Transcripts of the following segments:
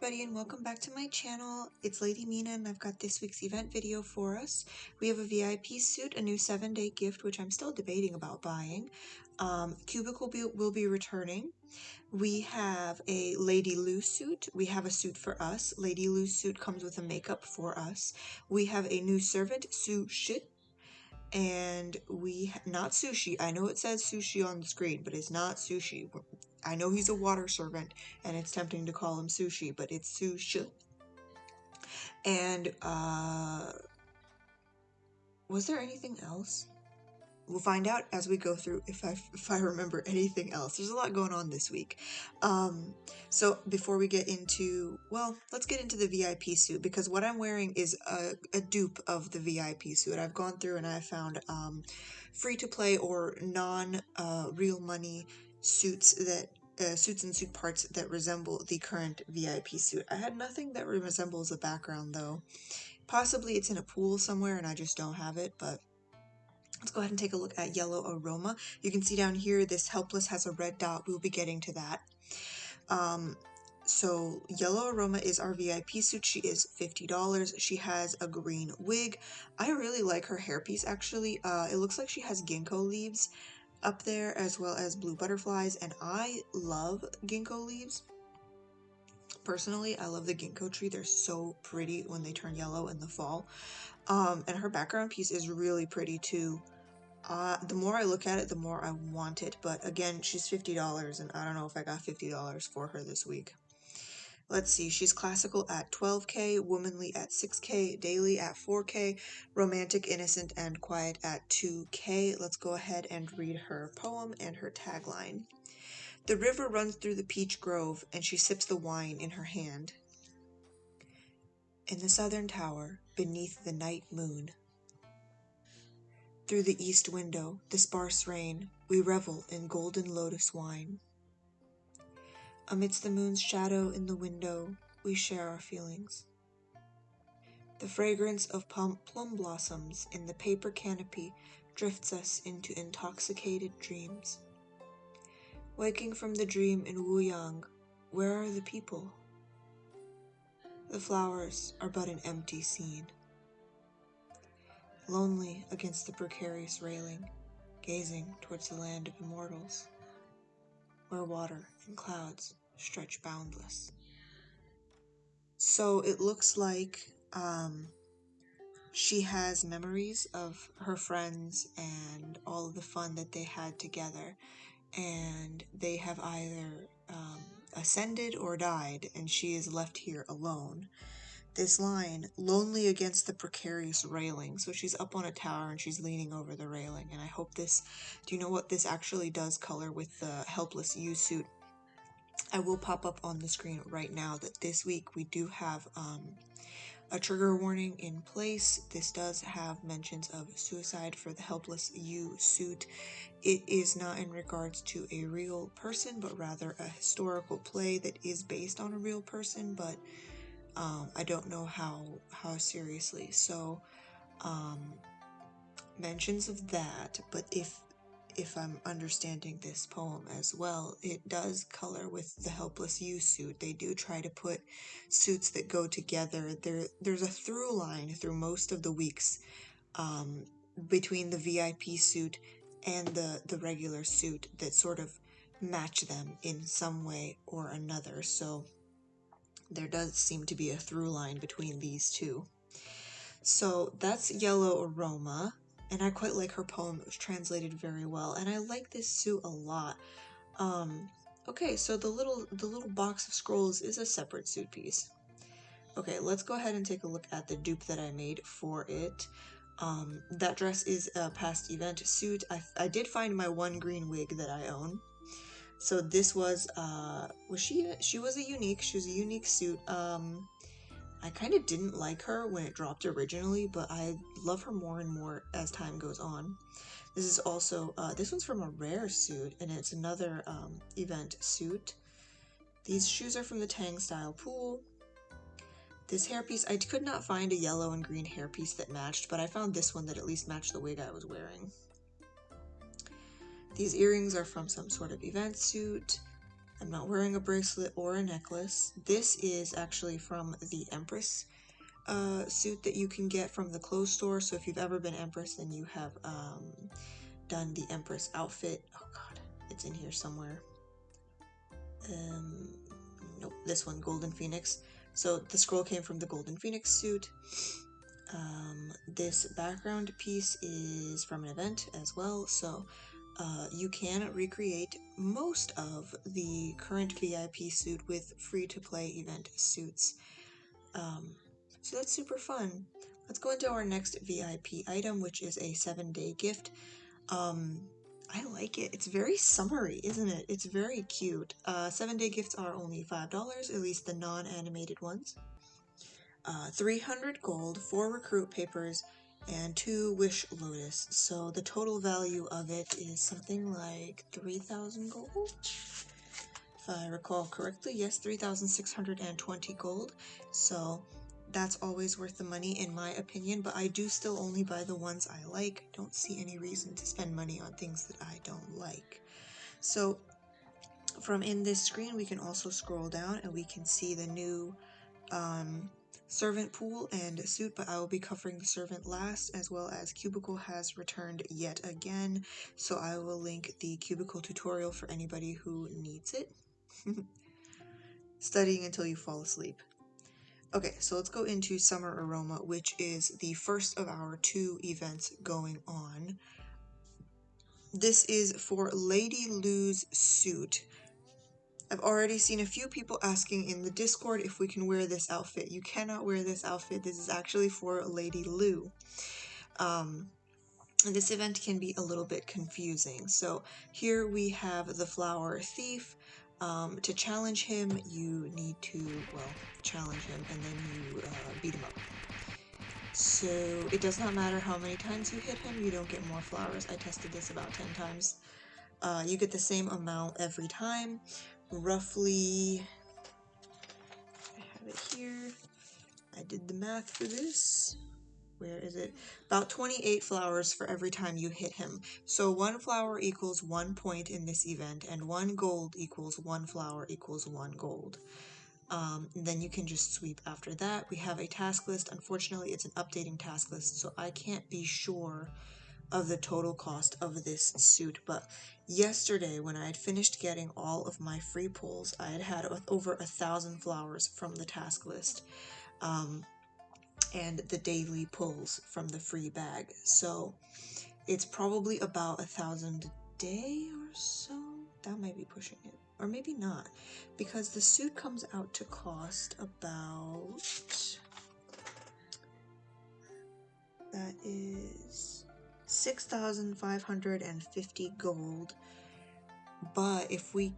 everybody, and welcome back to my channel. It's Lady Mina and I've got this week's event video for us. We have a VIP suit, a new 7-day gift, which I'm still debating about buying. Cubicle will be returning. We have a Lady Lu suit. We have a suit for us. Lady Lu's suit comes with a makeup for us. We have a new Servant Su Shi. And not sushi. I know it says sushi on the screen, but it's not sushi. I know he's a water servant, and it's tempting to call him sushi, but it's sushi. And was there anything else? We'll find out as we go through if I remember anything else. There's a lot going on this week. So before we get into, well, let's get into the VIP suit, because what I'm wearing is a dupe of the VIP suit. I've gone through and I found free to play or non real money suits that suits and suit parts that resemble the current VIP suit. I had nothing that resembles a background though. Possibly it's in a pool somewhere and I just don't have it, but let's go ahead and take a look at Yellow Aroma. You can see down here this Helpless has a red dot. We'll be getting to that. So Yellow Aroma is our VIP suit. She is $50. She has a green wig. I really like her hairpiece actually. It looks like she has ginkgo leaves up there as well as blue butterflies, and I love ginkgo leaves. Personally, I love the ginkgo tree. They're so pretty when they turn yellow in the fall. And her background piece is really pretty too. The more I look at it, the more I want it, but again, she's $50 and I don't know if I got $50 for her this week. Let's see, she's classical at 12K, womanly at 6K, daily at 4K, romantic, innocent, and quiet at 2K. Let's go ahead and read her poem and her tagline. The river runs through the peach grove, and she sips the wine in her hand. In the southern tower, beneath the night moon, through the east window, the sparse rain, we revel in golden lotus wine. Amidst the moon's shadow in the window, we share our feelings. The fragrance of plum blossoms in the paper canopy drifts us into intoxicated dreams. Waking from the dream in Wuyang, where are the people? The flowers are but an empty scene. Lonely against the precarious railing, gazing towards the land of immortals, where water and clouds stretch boundless. So it looks like she has memories of her friends and all of the fun that they had together, and they have either ascended or died, and she is left here alone. This line, lonely against the precarious railing. So she's up on a tower and she's leaning over the railing. And I hope this, do you know what this actually does color with the Helpless U suit? I will pop up on the screen right now that this week we do have a trigger warning in place. This does have mentions of suicide for the Helpless U suit. It is not in regards to a real person, but rather a historical play that is based on a real person, but I don't know how seriously. So mentions of that, but if I'm understanding this poem as well, it does color with the Helpless U suit. They do try to put suits that go together. There's a through line through most of the weeks between the VIP suit and the regular suit that sort of match them in some way or another. So there does seem to be a through line between these two. So that's Yellow Aroma, and I quite like her poem. It was translated very well, and I like this suit a lot. Okay, so the little box of scrolls is a separate suit piece. Okay, let's go ahead and take a look at the dupe that I made for it. That dress is a past event suit. I did find my one green wig that I own. So this was she was a unique suit. I kind of didn't like her when it dropped originally, but I love her more and more as time goes on. This is also this one's from a rare suit, and it's another event suit. These shoes are from the Tang style pool. This hairpiece, I could not find a yellow and green hairpiece that matched, but I found this one that at least matched the wig I was wearing. These earrings are from some sort of event suit. I'm not wearing a bracelet or a necklace. This is actually from the Empress suit that you can get from the clothes store. So if you've ever been Empress, then you have done the Empress outfit. Oh god, it's in here somewhere. Nope, this one, Golden Phoenix. So the scroll came from the Golden Phoenix suit. This background piece is from an event as well, so you can recreate most of the current VIP suit with free-to-play event suits. So that's super fun. Let's go into our next VIP item, which is a 7-day gift. I like it. It's very summery, isn't it? It's very cute. 7-day gifts are only $5, at least the non-animated ones. 300 gold, 4 recruit papers, and 2 wish lotus. So the total value of it is something like 3,000 gold. If I recall correctly, yes, 3,620 gold. So that's always worth the money in my opinion, but I do still only buy the ones I like. I don't see any reason to spend money on things that I don't like. So from in this screen, we can also scroll down and we can see the new servant pool and suit, but I will be covering the servant last, as well as cubicle has returned yet again, so I will link the cubicle tutorial for anybody who needs it. Studying until you fall asleep. Okay, so let's go into Summer Aroma, which is the first of our 2 events going on. This is for Lady Lou's suit. I've already seen a few people asking in the Discord if we can wear this outfit. You cannot wear this outfit. This is actually for Lady Lou. This event can be a little bit confusing. So here we have the Flower Thief. To challenge him, you need to, well, challenge him and then you beat him up. So it does not matter how many times you hit him, you don't get more flowers. I tested this about 10 times. You get the same amount every time. Roughly, I have it here. I did the math for this. Where is it? About 28 flowers for every time you hit him. So 1 flower equals 1 point in this event, and 1 gold equals 1 flower equals 1 gold. Then you can just sweep after that. We have a task list. Unfortunately, it's an updating task list, so I can't be sure of the total cost of this suit, but yesterday when I had finished getting all of my free pulls, I had over 1,000 flowers from the task list, and the daily pulls from the free bag, so it's probably about 1,000 a day or so. That might be pushing it, or maybe not, because the suit comes out to cost about, that is 6,550 gold, but if we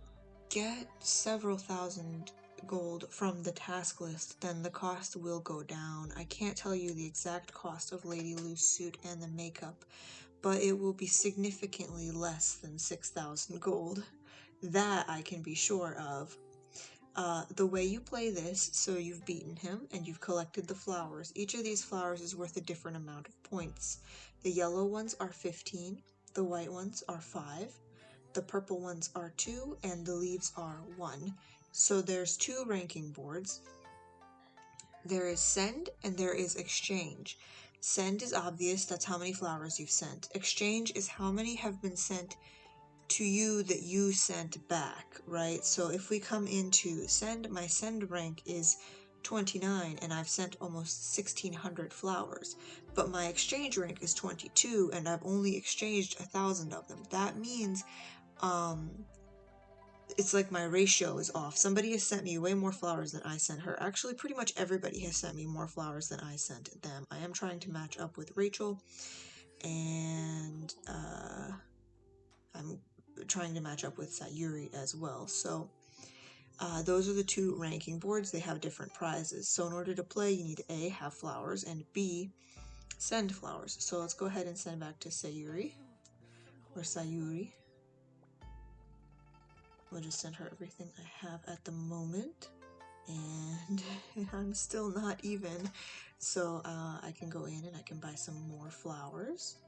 get several thousand gold from the task list, then the cost will go down. I can't tell you the exact cost of Lady Lou's suit and the makeup, but it will be significantly less than 6,000 gold. That I can be sure of. The way you play this, so you've beaten him and you've collected the flowers. Each of these flowers is worth a different amount of points. The yellow ones are 15, the white ones are 5, the purple ones are 2, and the leaves are 1. So there's 2 ranking boards. There is send and there is exchange. Send is obvious, that's how many flowers you've sent. Exchange is how many have been sent to you that you sent back, right? So if we come into send, my send rank is 29 and I've sent almost 1,600 flowers, but my exchange rank is 22 and I've only exchanged 1,000 of them. That means it's like my ratio is off. Somebody has sent me way more flowers than I sent her. Actually, pretty much everybody has sent me more flowers than I sent them. I am trying to match up with Rachel, and I'm trying to match up with Sayuri as well. So those are the 2 ranking boards. They have different prizes. So in order to play, you need to A, have flowers, and B, send flowers. So let's go ahead and send back to Sayuri, or Sayuri. We'll just send her everything I have at the moment, and I'm still not even, so I can go in and I can buy some more flowers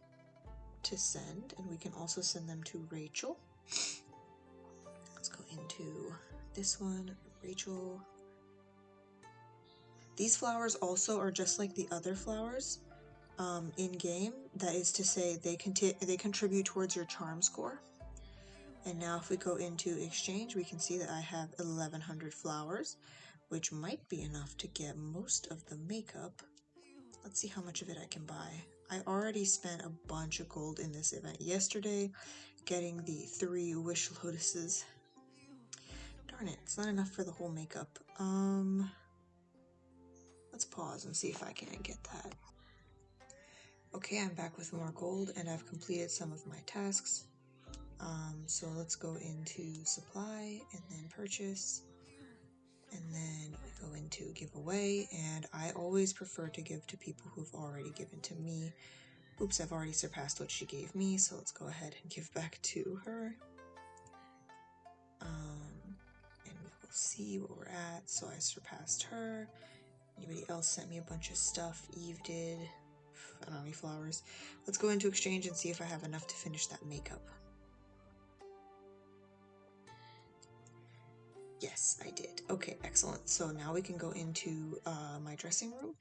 to send, and we can also send them to Rachel. Let's go into this one, Rachel. These flowers also are just like the other flowers in game. That is to say, they contribute towards your charm score. And now if we go into exchange, we can see that I have 1100 flowers, which might be enough to get most of the makeup. Let's see how much of it I can buy. I already spent a bunch of gold in this event yesterday, getting the 3 wish lotuses. Darn it, it's not enough for the whole makeup. Let's pause and see if I can get that. Okay, I'm back with more gold and I've completed some of my tasks. So let's go into supply and then purchase. And then we go into giveaway, and I always prefer to give to people who've already given to me. Oops, I've already surpassed what she gave me, so let's go ahead and give back to her. And we will see what we're at. So I surpassed her. Anybody else sent me a bunch of stuff? Eve did. I don't know any flowers. Let's go into exchange and see if I have enough to finish that makeup. Yes, I did. Okay, excellent. So now we can go into my dressing room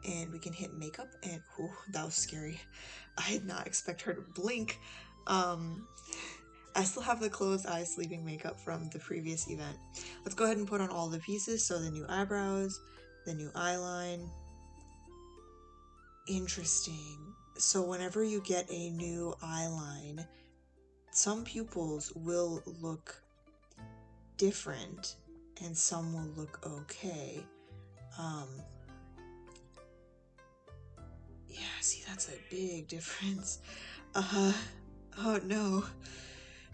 and we can hit makeup, and whew, that was scary. I did not expect her to blink. I still have the closed eye sleeping makeup from the previous event. Let's go ahead and put on all the pieces. So the new eyebrows, the new eyeline. Interesting. So whenever you get a new eyeline, some pupils will look different and some will look okay. Yeah, see, that's a big difference. Oh no.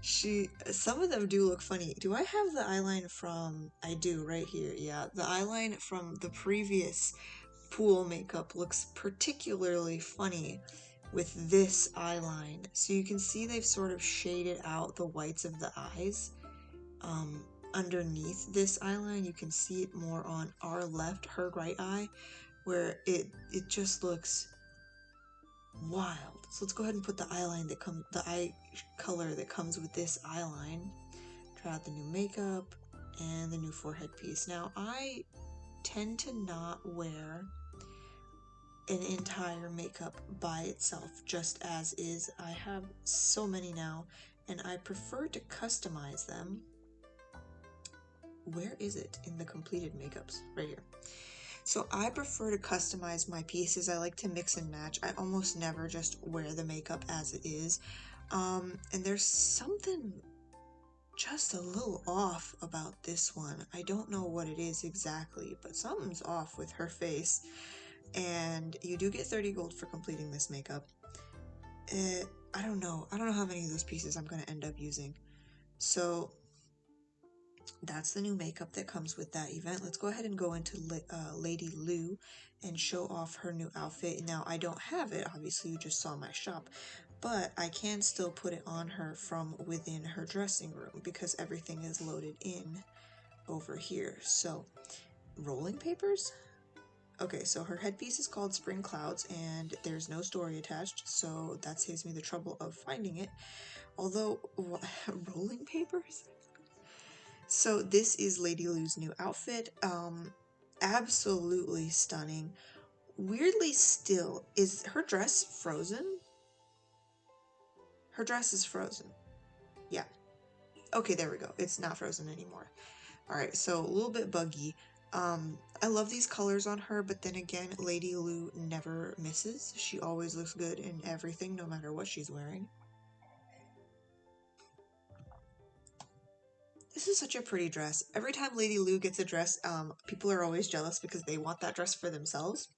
Some of them do look funny. Do I have the eyeline from, I do, right here. Yeah, the eyeline from the previous pool makeup looks particularly funny with this eyeline. So you can see they've sort of shaded out the whites of the eyes. Underneath this eyeline, you can see it more on our left, her right eye, where it just looks wild. So let's go ahead and put the eye color that comes with this eyeline. Try out the new makeup and the new forehead piece. Now I tend to not wear an entire makeup by itself just as is. I have so many now and I prefer to customize them. Where is it in the completed makeups? Right here. So I prefer to customize my pieces. I like to mix and match. I almost never just wear the makeup as it is. And there's something just a little off about this one. I don't know what it is exactly, but something's off with her face. And you do get 30 gold for completing this makeup. I don't know how many of those pieces I'm going to end up using. So that's the new makeup that comes with that event. Let's go ahead and go into Lady Lu and show off her new outfit. Now, I don't have it. Obviously, you just saw my shop. But I can still put it on her from within her dressing room because everything is loaded in over here. So, rolling papers? Okay, so her headpiece is called Spring Clouds and there's no story attached. So that saves me the trouble of finding it. Although, rolling papers? So this is Lady Lu's new outfit. Absolutely stunning. Weirdly still, is her dress frozen? Her dress is frozen. Yeah. Okay, there we go. It's not frozen anymore. Alright, so a little bit buggy. I love these colors on her, but then again, Lady Lu never misses. She always looks good in everything, no matter what she's wearing. This is such a pretty dress. Every time Lady Lu gets a dress, people are always jealous because they want that dress for themselves.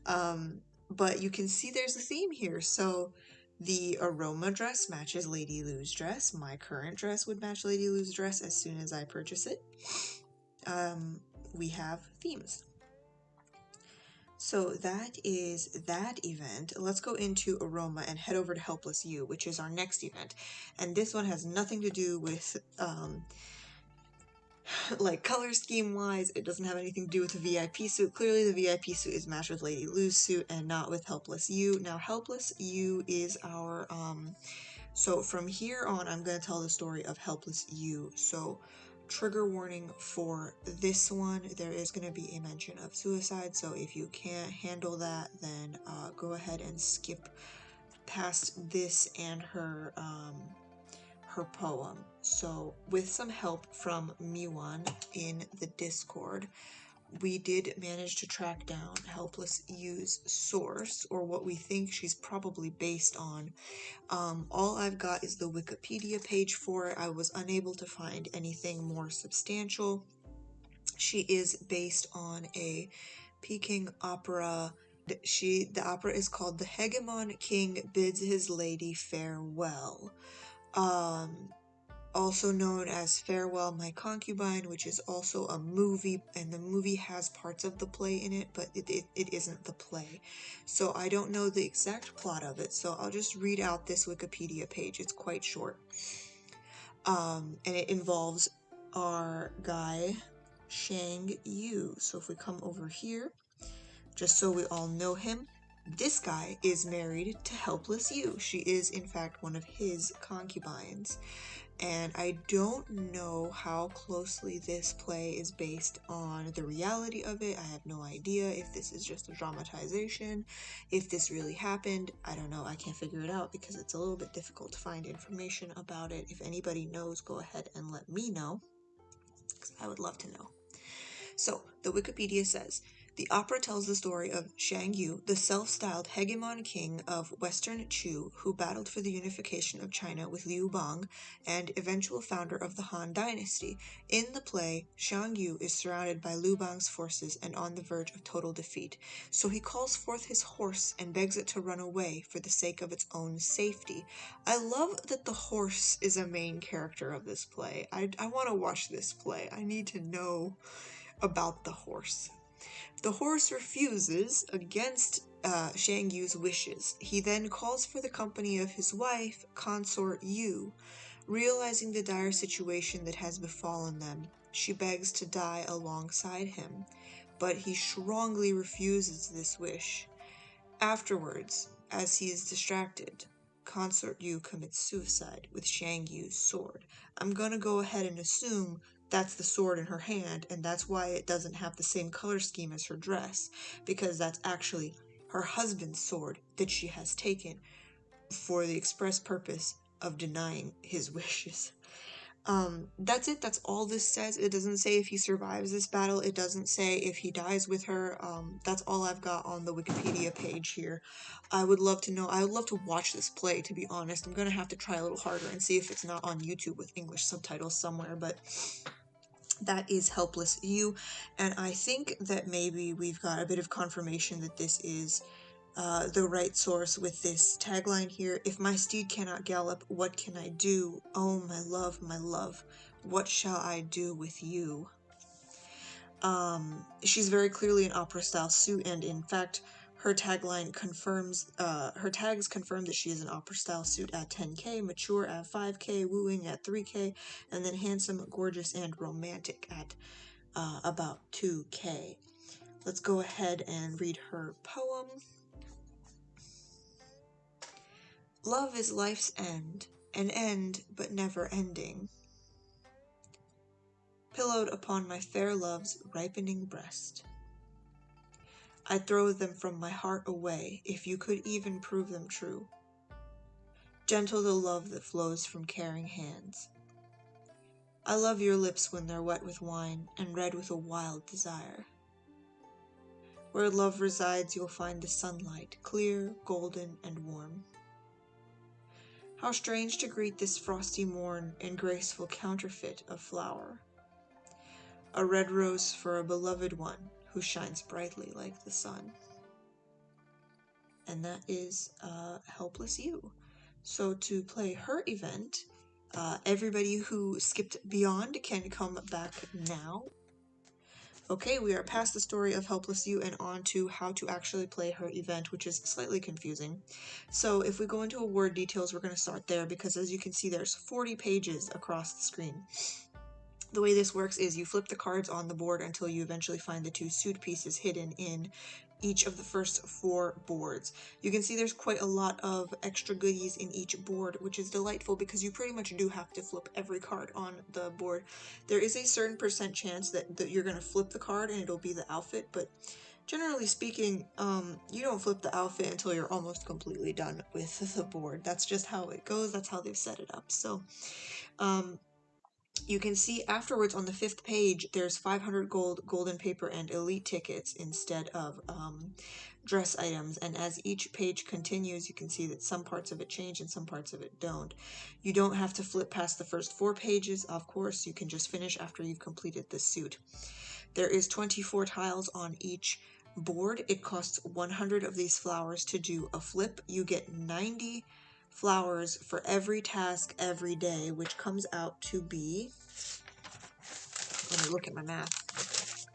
But you can see there's a theme here. So the aroma dress matches Lady Lu's dress. My current dress would match Lady Lu's dress as soon as I purchase it. We have themes. So that is that event. Let's go into Aroma and head over to Helpless You, which is our next event. And this one has nothing to do with like color scheme wise. It doesn't have anything to do with the VIP suit. Clearly the VIP suit is matched with Lady Lu's suit and not with Helpless You. Now Helpless You is our so from here on I'm going to tell the story of Helpless You. So Trigger warning for this one, there is going to be a mention of suicide, so if you can't handle that, then go ahead and skip past this and her poem. So with some help from Miwan in the Discord, we did manage to track down Helpless U's source, or what we think she's probably based on. All I've got is the Wikipedia page for it. I was unable to find anything more substantial. She is based on a Peking opera. The opera is called The Hegemon King Bids His Lady Farewell. Also known as Farewell My Concubine, which is also a movie, and the movie has parts of the play in it, but it isn't the play. So I don't know the exact plot of it, so I'll just read out this Wikipedia page. It's quite short. And it involves our guy, Shang Yu. So if we come over here, just so we all know him, this guy is married to Helpless Yu. She is, in fact, one of his concubines. And I don't know how closely this play is based on the reality of it. I have no idea if this is just a dramatization, if this really happened. I don't know. I can't figure it out because it's a little bit difficult to find information about it. If anybody knows, go ahead and let me know, because I would love to know. So, the Wikipedia says, the opera tells the story of Shang Yu, the self-styled hegemon king of Western Chu, who battled for the unification of China with Liu Bang and eventual founder of the Han dynasty. In the play, Shang Yu is surrounded by Liu Bang's forces and on the verge of total defeat. So he calls forth his horse and begs it to run away for the sake of its own safety. I love that the horse is a main character of this play. I want to watch this play. I need to know about the horse. The horse refuses against Shang Yu's wishes. He then calls for the company of his wife, consort Yu. Realizing the dire situation that has befallen them, she begs to die alongside him, but he strongly refuses this wish. Afterwards, as he is distracted, consort Yu commits suicide with Shang Yu's sword. I'm gonna go ahead and assume that's the sword in her hand, and that's why it doesn't have the same color scheme as her dress, because that's actually her husband's sword that she has taken for the express purpose of denying his wishes. That's it. That's all this says. It doesn't say if he survives this battle. It doesn't say if he dies with her. That's all I've got on the Wikipedia page here. I would love to know. I would love to watch this play, to be honest. I'm gonna have to try a little harder and see if it's not on YouTube with English subtitles somewhere, but that is Helpless Yu, and I think that maybe we've got a bit of confirmation that this is the right source with this tagline here. If my steed cannot gallop, what can I do? Oh, my love, what shall I do with you? She's very clearly an opera-style suit, and in fact, her tagline confirms, her tags confirm that she is an opera-style suit at 10K, mature at 5K, wooing at 3K, and then handsome, gorgeous, and romantic at about 2K. Let's go ahead and read her poem. Love is life's end, an end but never ending, pillowed upon my fair love's ripening breast. I'd throw them from my heart away if you could even prove them true. Gentle the love that flows from caring hands. I love your lips when they're wet with wine and red with a wild desire. Where love resides, you'll find the sunlight, clear, golden, and warm. How strange to greet this frosty morn in graceful counterfeit of flower. A red rose for a beloved one who shines brightly like the sun. And that is Helpless Yu. So to play her event, everybody who skipped beyond can come back now. Okay, we are past the story of Helpless Yu and on to how to actually play her event, which is slightly confusing. So if we go into award details, we're going to start there because as you can see, there's 40 pages across the screen. The way this works is you flip the cards on the board until you eventually find the two suit pieces hidden in each of the first 4 boards. You can see there's quite a lot of extra goodies in each board, which is delightful because you pretty much do have to flip every card on the board. There is a certain percent chance that you're going to flip the card and it'll be the outfit, but generally speaking, you don't flip the outfit until you're almost completely done with the board. That's just how it goes. That's how they've set it up. So, you can see afterwards on the 5th page, there's 500 gold, golden paper, and elite tickets instead of dress items. And as each page continues, you can see that some parts of it change and some parts of it don't. You don't have to flip past the first 4 pages, of course. You can just finish after you've completed the suit. There is 24 tiles on each board. It costs 100 of these flowers to do a flip. You get 90 flowers for every task every day, which comes out to be, let me look at my math.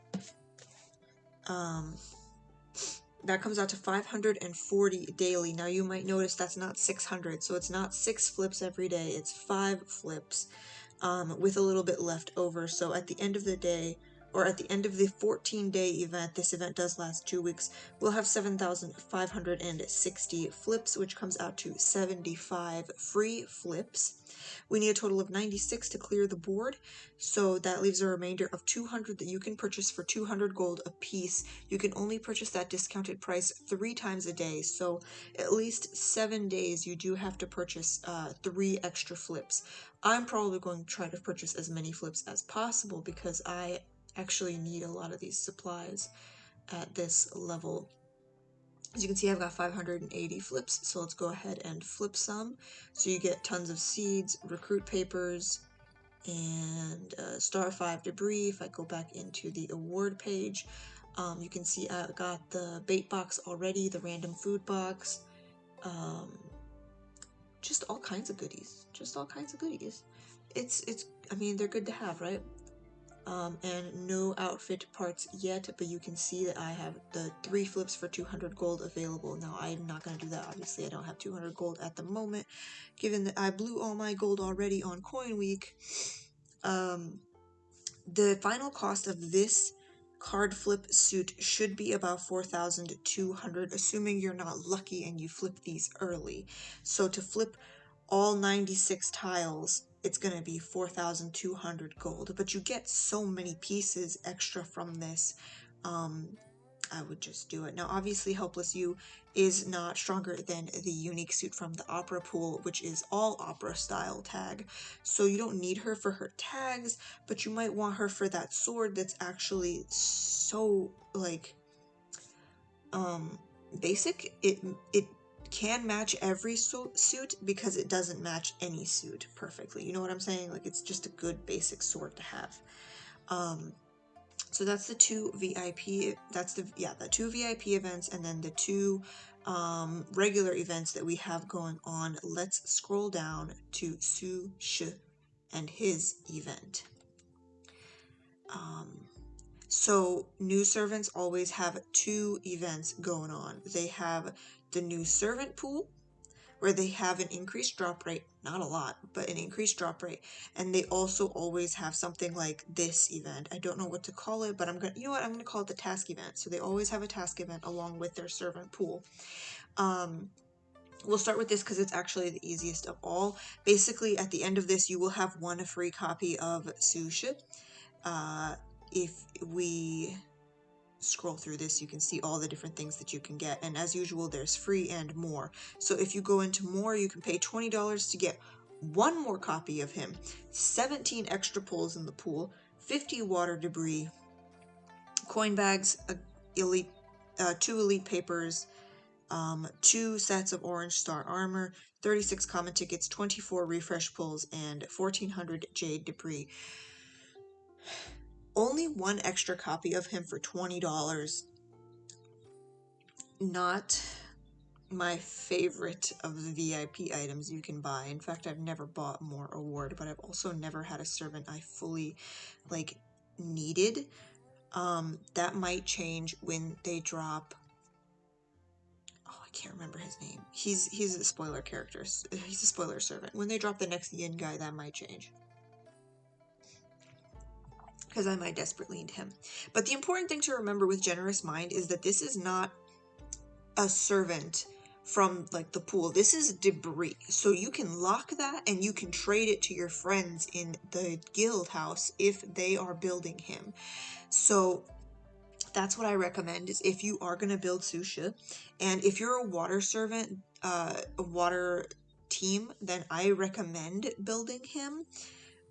That comes out to 540 daily. Now you might notice that's not 600, so it's not 6 flips every day, it's 5 flips, with a little bit left over. So at the end of the day, or at the end of the 14-day event, this event does last 2 weeks, we'll have 7,560 flips, which comes out to 75 free flips. We need a total of 96 to clear the board, so that leaves a remainder of 200 that you can purchase for 200 gold a piece. You can only purchase that discounted price 3 times a day, so at least 7 days you do have to purchase 3 extra flips. I'm probably going to try to purchase as many flips as possible because I actually need a lot of these supplies at this level. As you can see, I've got 580 flips, so let's go ahead and flip some. So you get tons of seeds, recruit papers, and star 5 debris. If I go back into the award page, you can see I got the bait box already, the random food box, just all kinds of goodies. It's I mean, they're good to have, right? And no outfit parts yet, but you can see that I have the 3 flips for 200 gold available. Now, I'm not going to do that. Obviously, I don't have 200 gold at the moment, given that I blew all my gold already on Coin Week. The final cost of this card flip suit should be about 4,200, assuming you're not lucky and you flip these early. So to flip all 96 tiles, it's going to be 4,200 gold, but you get so many pieces extra from this. I would just do it. Now, obviously, Helpless You is not stronger than the unique suit from the opera pool, which is all opera style tag. So you don't need her for her tags, but you might want her for that sword that's actually so, like, basic. It can match every suit because it doesn't match any suit perfectly. You know what I'm saying? Like, it's just a good basic sword to have. So that's the 2 VIP, the 2 VIP events, and then the 2 regular events that we have going on. Let's scroll down to Su Shi and his event. So new servants always have 2 events going on. They have the new servant pool, where they have an increased drop rate, not a lot, but an increased drop rate. And they also always have something like this event. I don't know what to call it, but I'm going to call it the task event. So they always have a task event along with their servant pool. We'll start with this because it's actually the easiest of all. Basically, at the end of this, you will have 1 free copy of Su Shi. If we scroll through this, you can see all the different things that you can get, and as usual, there's free and more. So if you go into more, you can pay $20 to get 1 more copy of him, 17 extra pulls in the pool, 50 water debris, coin bags, elite, 2 elite papers, 2 sets of orange star armor, 36 common tickets, 24 refresh pulls, and 1400 jade debris. Only 1 extra copy of him for $20. Not my favorite of the VIP items you can buy. In fact, I've never bought more award, but I've also never had a servant I fully, like, needed. That might change when they drop... Oh, I can't remember his name. He's a spoiler character. He's a spoiler servant. When they drop the next Yin guy, that might change. because I might desperately need him. But the important thing to remember with Generous Mind is that this is not a servant from like the pool. This is debris. So you can lock that and you can trade it to your friends in the guild house if they are building him. So that's what I recommend, is if you are going to build Su Shi, and if you're a water servant, a water team, then I recommend building him.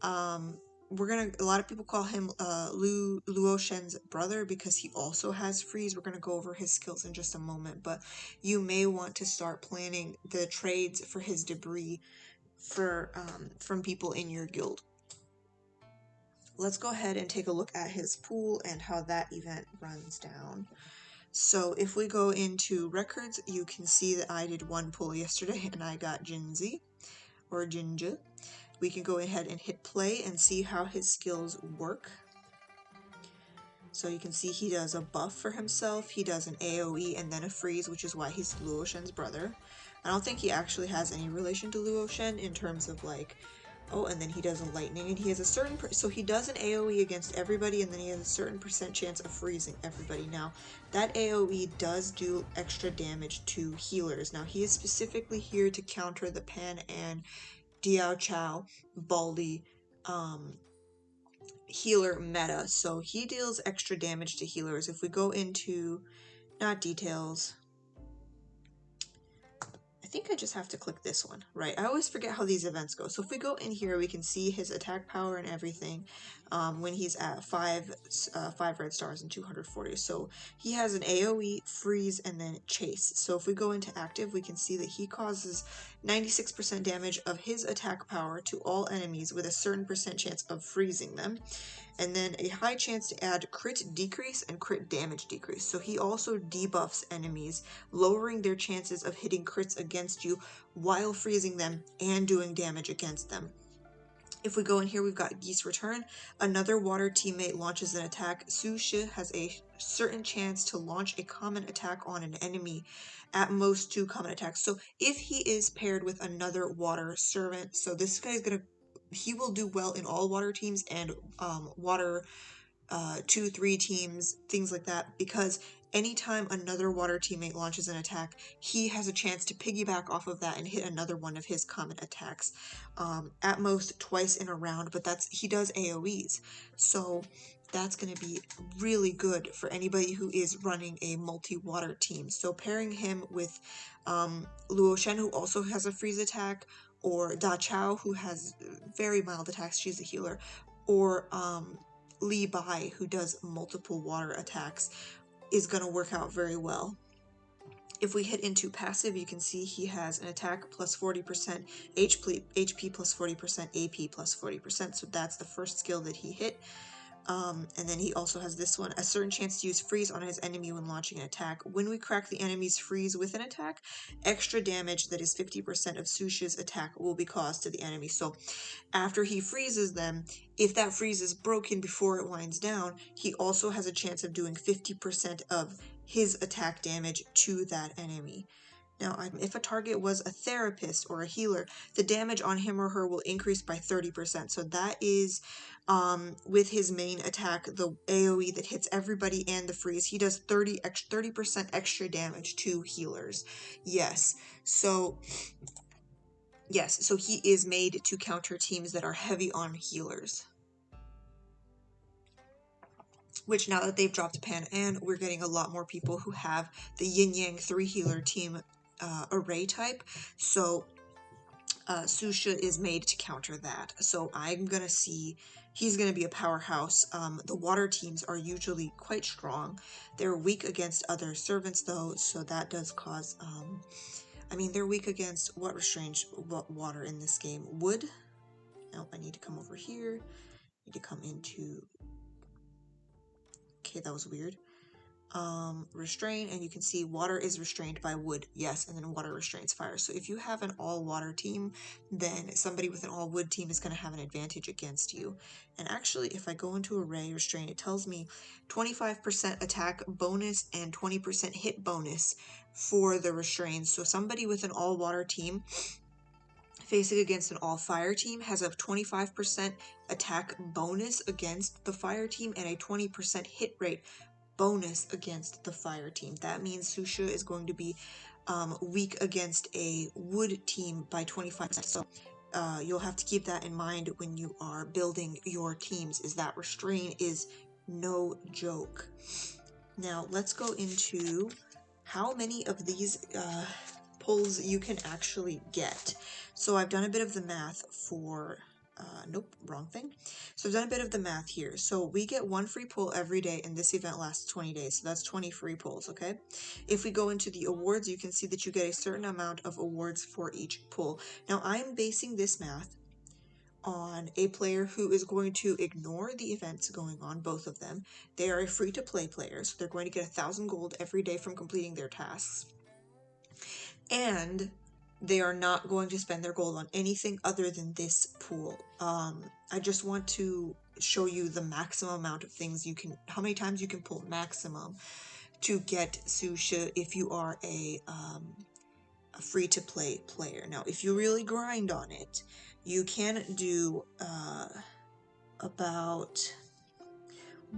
Um, a lot of people call him Luo Shen's brother because he also has freeze. We're gonna go over his skills in just a moment, but you may want to start planning the trades for his debris for from people in your guild. Let's go ahead and take a look at his pool and how that event runs down. So if we go into records, you can see that I did one pull yesterday and I got Jinzi or Jinja. We can go ahead and hit play and see how his skills work. So you can see he does a buff for himself, he does an AoE and then a freeze, which is why he's Luo Shen's brother. I don't think he actually has any relation to Luo Shen in terms of like, oh, and then he does a lightning, and he has a certain, so he does an AoE against everybody, and then he has a certain percent chance of freezing everybody. Now, that AoE does do extra damage to healers. Now, he is specifically here to counter the Pan and Diao Chao, Baldi, healer meta, so he deals extra damage to healers. If we go into, not details, I think I just have to click this one, right? I always forget how these events go. So if we go in here, we can see his attack power and everything when he's at 5 red stars and 240. So he has an AoE, freeze, and then chase. So if we go into active, we can see that he causes 96% damage of his attack power to all enemies with a certain percent chance of freezing them, and then a high chance to add crit decrease and crit damage decrease. So he also debuffs enemies, lowering their chances of hitting crits against you while freezing them and doing damage against them. If we go in here, we've got Geese Return. Another water teammate launches an attack. Su Shi has a certain chance to launch a common attack on an enemy, at most 2 common attacks. So if he is paired with another water servant, so this guy is gonna, he will do well in all water teams and water 2-3 teams, things like that, because anytime another water teammate launches an attack, he has a chance to piggyback off of that and hit another one of his common attacks, at most twice in a round, but he does AoEs, so that's going to be really good for anybody who is running a multi-water team. So pairing him with Luo Shen, who also has a freeze attack, or Da Chao, who has very mild attacks, she's a healer, or Li Bai, who does multiple water attacks, is going to work out very well. If we hit into passive, you can see he has an attack plus 40%, HP plus 40%, AP plus 40%, so that's the first skill that he hit. And then he also has this one, a certain chance to use freeze on his enemy when launching an attack. When we crack the enemy's freeze with an attack, extra damage that is 50% of Su Shi's attack will be caused to the enemy. So after he freezes them, if that freeze is broken before it winds down, he also has a chance of doing 50% of his attack damage to that enemy. Now, if a target was a therapist or a healer, the damage on him or her will increase by 30%. So that is with his main attack, the AoE that hits everybody and the freeze. He does 30% extra damage to healers. Yes, so he is made to counter teams that are heavy on healers. Which now that they've dropped Pan and we're getting a lot more people who have the Yin Yang 3 healer team array type. So Su Shi is made to counter that. So I'm going to see he's going to be a powerhouse. The water teams are usually quite strong. They're weak against other servants though, so that does cause... I mean, they're weak against what restrains water in this game? Wood? Nope, I need to come over here. I need to come into... Okay, that was weird. Restrain, and you can see water is restrained by wood, yes, and then water restrains fire. So if you have an all water team, then somebody with an all wood team is going to have an advantage against you. And actually, if I go into array restrain, it tells me 25% attack bonus and 20% hit bonus for the restrain. So somebody with an all water team, facing against an all-fire team has a 25% attack bonus against the fire team and a 20% hit rate bonus against the fire team. That means Su Shi is going to be weak against a wood team by 25%. So you'll have to keep that in mind when you are building your teams, is that restrain is no joke. Now let's go into how many of these pulls you can actually get. So I've done a bit of the math for nope, wrong thing. So I've done a bit of the math here. So we get one free pull every day, and this event lasts 20 days. So that's 20 free pulls, okay? If we go into the awards, you can see that you get a certain amount of awards for each pull. Now I'm basing this math on a player who is going to ignore the events going on, both of them. They are a free-to-play player, so they're going to get 1,000 gold every day from completing their tasks. And they are not going to spend their gold on anything other than this pool. I just want to show you the maximum amount of things you can, how many times you can pull maximum to get Su Shi if you are a free-to-play player. Now, if you really grind on it, you can do about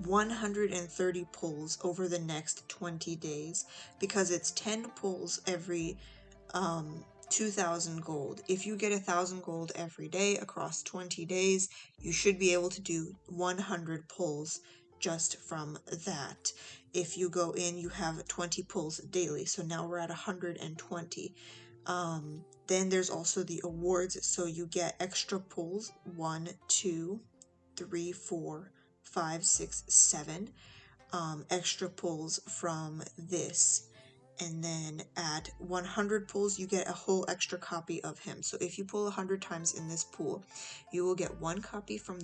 130 pulls over the next 20 days because it's 10 pulls every 2,000 gold. If you get 1,000 gold every day across 20 days, you should be able to do 100 pulls just from that. If you go in, you have 20 pulls daily, so now we're at 120. Then there's also the awards, so you get extra pulls, 1, 2, 3, 4, 5, 6, 7 extra pulls from this. And then at 100 pulls, you get a whole extra copy of him. So if you pull 100 times in this pool, you will get one copy from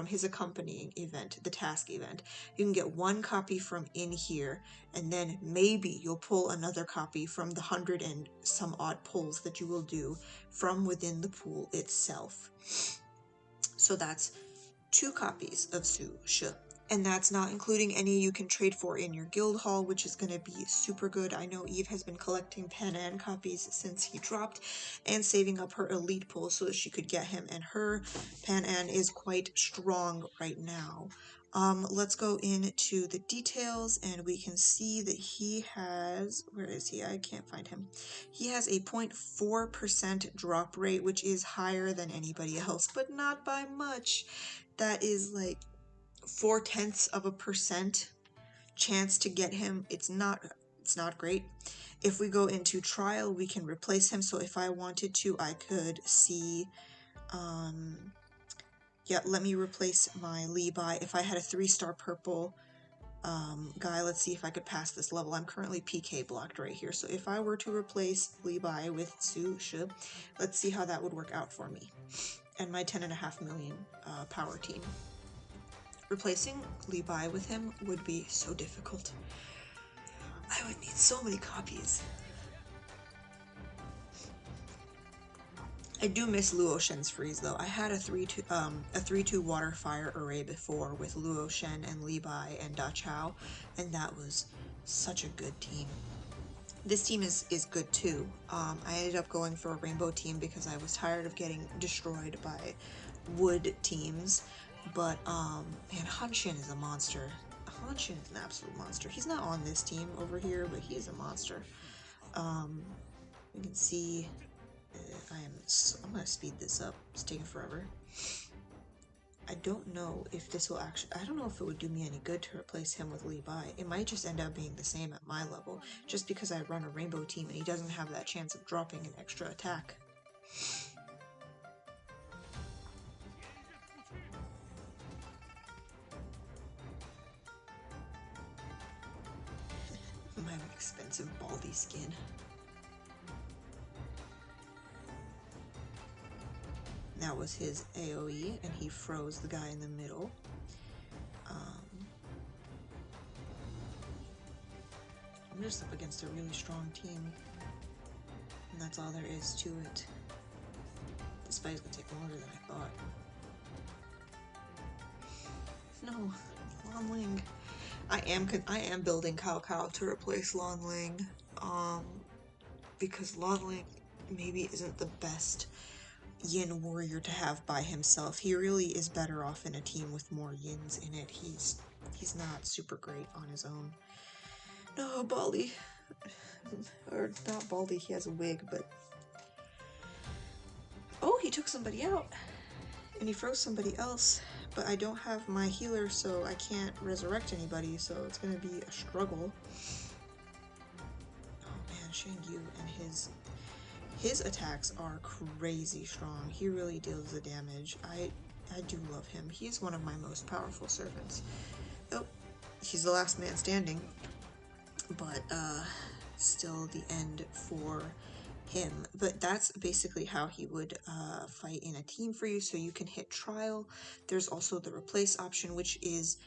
his accompanying event, the task event. You can get one copy from in here, and then maybe you'll pull another copy from the 100 and some odd pulls that you will do from within the pool itself. So that's 2 copies of Su Shi. And that's not including any you can trade for in your guild hall, which is going to be super good. I know Eve has been collecting Pan An copies since he dropped and saving up her elite pool so that she could get him, and her Pan An is quite strong right now. Let's go into the details, and we can see that he has, where is he? I can't find him. He has a 0.4% drop rate, which is higher than anybody else, but not by much. That is like 0.4% chance to get him. It's not great. If we go into trial, we can replace him. So if I wanted to, I could see yeah, let me replace my Levi. If I had a 3-star purple guy, let's see if I could pass this level. I'm currently PK blocked right here. So if I were to replace Levi with Su Shi, let's see how that would work out for me and my 10.5 million power team. Replacing Levi with him would be so difficult. I would need so many copies. I do miss Luo Shen's freeze though. I had a 3-2 water fire array before with Luo Shen and Levi and Da Chao, and that was such a good team. This team is good too. I ended up going for a rainbow team because I was tired of getting destroyed by wood teams. But man, Han Shin is a monster. Han Shin is an absolute monster. He's not on this team over here, but he is a monster. You can see I'm gonna speed this up. It's taking forever. I don't know if this will actually, I don't know if it would do me any good to replace him with Levi. It might just end up being the same at my level, just because I run a rainbow team and he doesn't have that chance of dropping an extra attack. My expensive baldy skin. That was his AoE, and he froze the guy in the middle. I'm just up against a really strong team, and that's all there is to it. This fight's gonna take longer than I thought. No, Lan Ling. I am building Cao Cao to replace Lan Ling, because Lan Ling maybe isn't the best yin warrior to have by himself. He really is better off in a team with more yins in it. He's not super great on his own. No, Baldy. Or not Baldy, he has a wig, but... Oh, he took somebody out! And he froze somebody else, but I don't have my healer, so I can't resurrect anybody, so it's gonna be a struggle. Oh man, Shangyu and his attacks are crazy strong. He really deals the damage. I do love him. He's one of my most powerful servants. Oh, he's the last man standing, but still the end for him. But that's basically how he would fight in a team for you, so you can hit trial. There's also the replace option, which is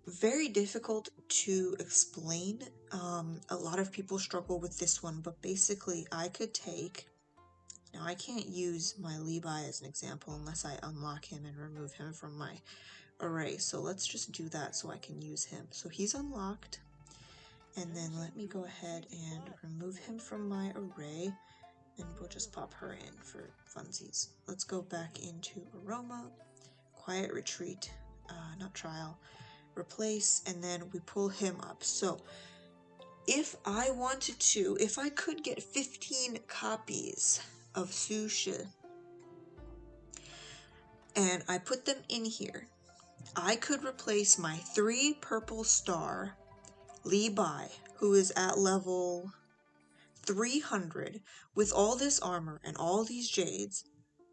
very difficult to explain. A lot of people struggle with this one, but basically I could take... Now I can't use my Levi as an example unless I unlock him and remove him from my array, so let's just do that so I can use him. So he's unlocked, and then let me go ahead and remove him from my array, and we'll just pop her in for funsies. Let's go back into Aroma, Quiet Retreat, not Trial, Replace, and then we pull him up. So if I wanted to, if I could get 15 copies of Su Shi, and I put them in here, I could replace my 3 purple star Li Bai, who is at level 300, with all this armor and all these jades.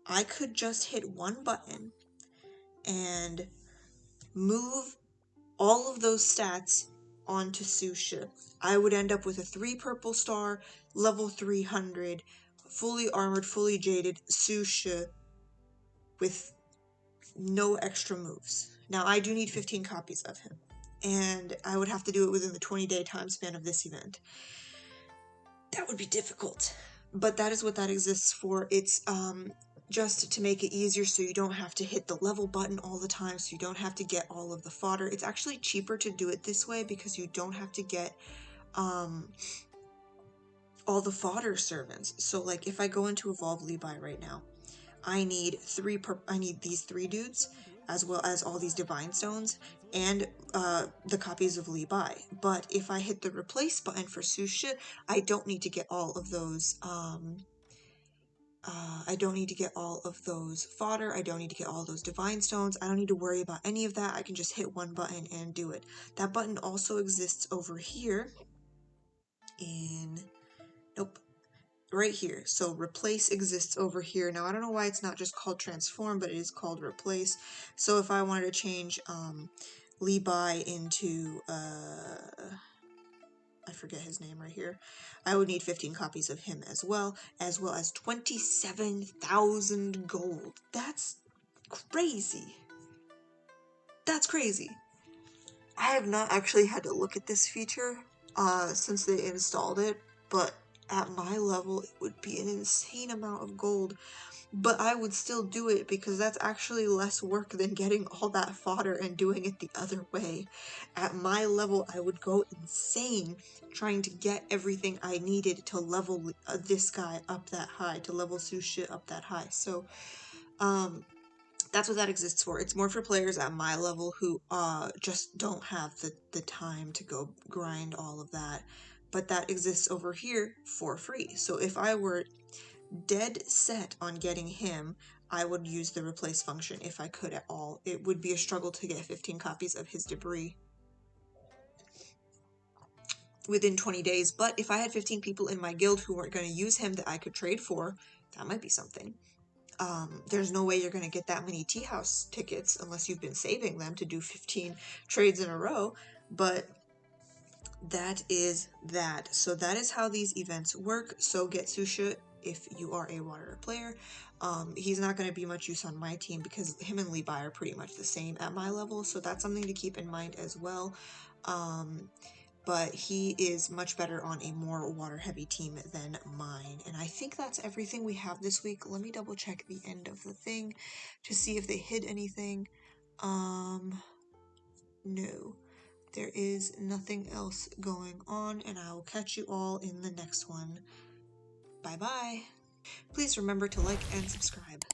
I could just hit one button and move all of those stats onto Su Shi. I would end up with a 3 purple star, level 300, fully armored, fully jaded Su Shi with no extra moves. Now I do need 15 copies of him, and I would have to do it within the 20-day time span of this event. That would be difficult, but that is what that exists for. It's just to make it easier so you don't have to hit the level button all the time, so you don't have to get all of the fodder. It's actually cheaper to do it this way because you don't have to get all the fodder servants. So like if I go into Evolve Levi right now, I need these 3 dudes, as well as all these divine stones and the copies of Li Bai. But if I hit the replace button for Su Shi, I don't need to get all of those I don't need to get all of those fodder, I don't need to get all those divine stones, I don't need to worry about any of that. I can just hit one button and do it. That button also exists over here in... Nope. Right here. So replace exists over here. Now I don't know why it's not just called transform, but it is called replace. So if I wanted to change Li Bai into I forget his name right here, I would need 15 copies of him as well as 27,000 gold. That's crazy. That's crazy. I have not actually had to look at this feature since they installed it, but at my level it would be an insane amount of gold. But I would still do it because that's actually less work than getting all that fodder and doing it the other way. At my level, I would go insane trying to get everything I needed to level this guy up that high, to level Su Shi up that high. So, that's what that exists for. It's more for players at my level who just don't have the time to go grind all of that. But that exists over here for free. So if I were dead set on getting him, I would use the replace function if I could at all. It would be a struggle to get 15 copies of his debris within 20 days, but if I had 15 people in my guild who weren't going to use him that I could trade for, that might be something. There's no way you're going to get that many tea house tickets unless you've been saving them to do 15 trades in a row, but that is that. So that is how these events work. So get Su Shi if you are a water player. He's not going to be much use on my team because him and Li Bai are pretty much the same at my level, so that's something to keep in mind as well. But he is much better on a more water heavy team than mine. And I think that's everything we have this week. Let me double check the end of the thing to see if they hid anything. No. There is nothing else going on, and I will catch you all in the next one. Bye bye. Please remember to like and subscribe.